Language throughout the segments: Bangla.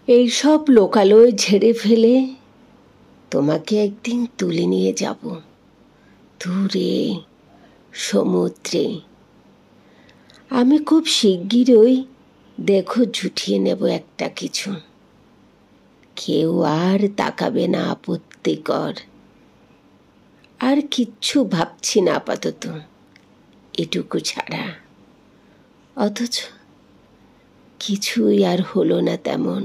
এইসব লোকালয় ঝেড়ে ফেলে তোমাকে একদিন তুলে নিয়ে যাব দূরে সমুদ্রে। আমি খুব শিগগিরই দেখো জুটিয়ে নেব একটা কিছু, কেউ আর তাকাবে না, আপত্তিকর। আর কিচ্ছু ভাবছি না আপাতত, এটুকু ছাড়া। অথচ কিছুই আর হলো না তেমন,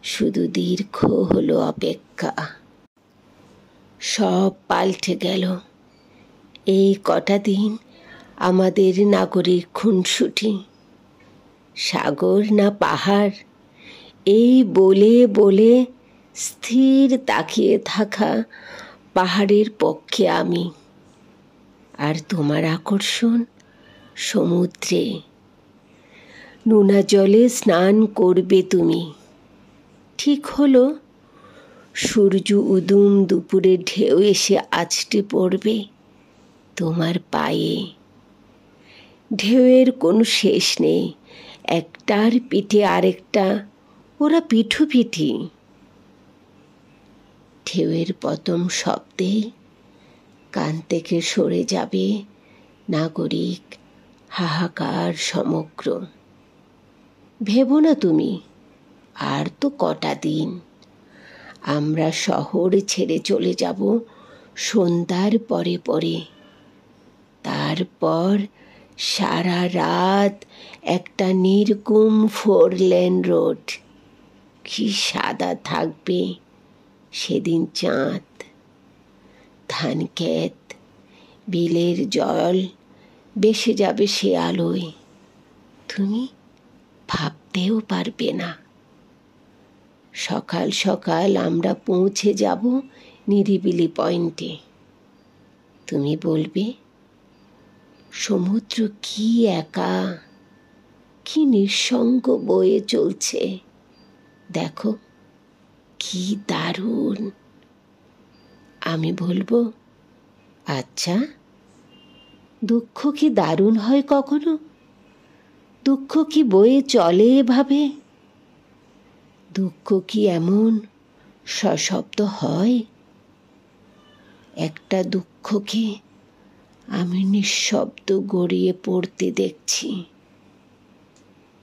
শুধু দীর্ঘ হলো অপেক্ষা। সব পাল্টে গেল এই কটা দিন। আমাদের নাগরিক খুনসুটি, সাগর না পাহাড়, এই বলে বলে স্থির তাকিয়ে থাকা পাহাড়ের পক্ষে আমি। আর তোমার আকর্ষণ সমুদ্রে। নোনা জলে স্নান করবে তুমি, ঠিক হলো। সূর্য উদুম দুপুরে ঢেউ এসে আছড়ে পড়বে তোমার পায়ে। ঢেউয়ের কোনো শেষ নেই, একটার পিঠে আরেকটা, ওরা পিঠোপিঠি। ঢেউয়ের প্রথম শব্দে কান থেকে সরে যাবে নাগরিক হাহাকার সমগ্র। ভেবো না তুমি, আর তো কটা দিন। আমরা শহর ছেড়ে চলে যাব সন্ধ্যার পরে পরে। তারপর সারা রাত একটা নির্গুম 4 লেন রোড। কি সাদা থাকবে সেদিন চাঁদ, ধান ক্ষেত, বিলের জল ভেসে যাবে সে আলোয়, তুমি ভাবতেও পারবে না। সকাল সকাল আমরা পৌঁছে যাব নিরিবিলি পয়েন্টে। তুমি বলবে, সমুদ্র কি একা, কি নিঃসঙ্গ বয়ে চলছে, দেখো কি দারুণ। আমি বলবো, আচ্ছা, দুঃখ কি দারুণ হয় কখনো? দুঃখ কি বয়ে চলে এভাবে? দুঃখ কি এমন সশব্দ হয়? একটা দুঃখকে আমি নিঃশব্দ গড়িয়ে পড়তে দেখছি।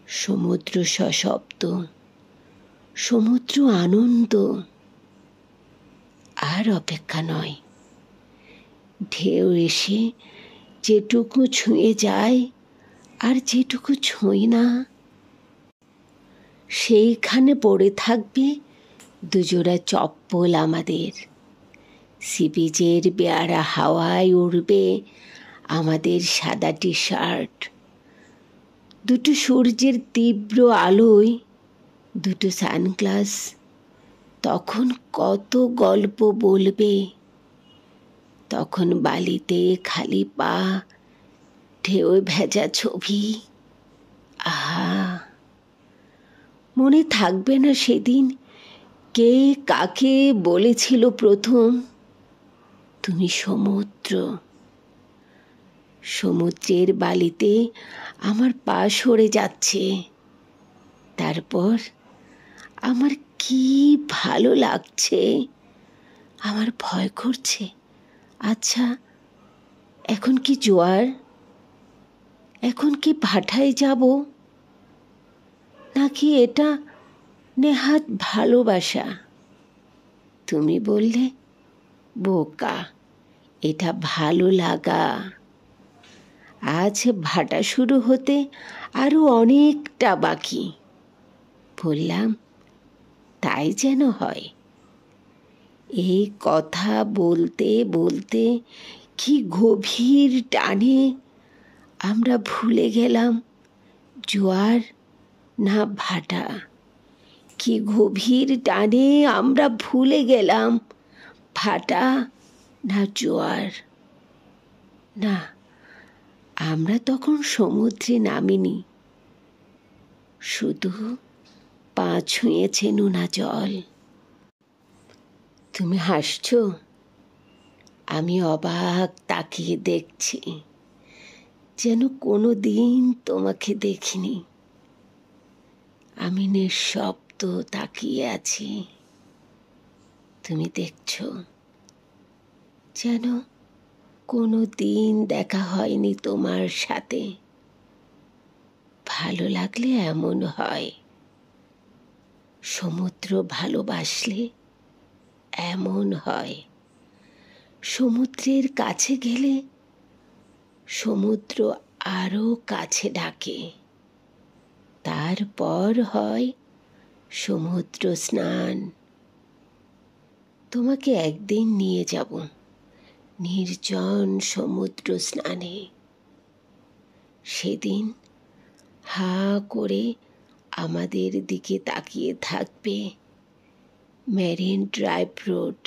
সমুদ্র সশব্দ, সমুদ্র আনন্দ। আর অপেক্ষা নয়, ঢেউ এসে যেটুকু ছুঁয়ে যায় আর যেটুকু ছুঁই না, সেইখানে পড়ে থাকবে দুজোড়া চপ্পল আমাদের। সি বিচের বেয়ারা হাওয়ায় উড়বে আমাদের সাদা টি শার্ট। দুটো সূর্যের তীব্র আলোয় দুটো সানগ্লাস তখন কত গল্প বলবে। তখন বালিতে খালি পা, ঢেউ ভেজা ছবি। আহা, মনে থাকবে না সেদিন কে কাকে বলেছিল প্রথম, তুমি সমুদ্র। সমুদ্রের বালিতে আমার পা সরে যাচ্ছে। তারপর আমার কি ভালো লাগছে, আমার ভয় করছে। আচ্ছা, এখন কি জোয়ার? এখন কি ভাটায় যাব? নাকি এটা নেহাত ভালোবাসা? তুমি বললে, বোকা, এটা ভালো লাগা। আজ ভাটা শুরু হতে আরো অনেকটা বাকি। বললাম, তাই যেন হয়। এই কথা বলতে বলতে কি গভীর টানে আমরা ভুলে গেলাম জোয়ার না ভাটা। কি গভীর টানে আমরা ভুলে গেলাম ভাটা না জোয়ার। না, আমরা তখন সমুদ্রে নামিনি, শুধু পা ছুঁয়েছে নোনা জল। তুমি হাসছো, আমি অবাক তাকিয়ে দেখছি, যেন কোনো দিন তোমাকে দেখিনি। আমি নিঃশব্দ। নিস্তব্ধ তাকিয়ে আছি। তুমি দেখছো, যেন কোনো দিন দেখা হয়নি তোমার সাথে। ভালো লাগলে এমন হয়, সমুদ্র ভালোবাসলে এমন হয়। সমুদ্রের কাছে গেলে সমুদ্র আরো কাছে ডাকে। তারপর হয় সমুদ্র স্নান। তোমাকে একদিন নিয়ে যাব নির্জন সমুদ্র স্নানে। সেদিন হাঁ করে আমাদের দিকে তাকিয়ে থাকবে মেরিন ড্রাইভ রোড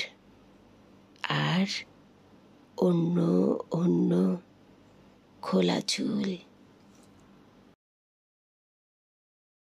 আর অন্য অন্য খোলা চুল।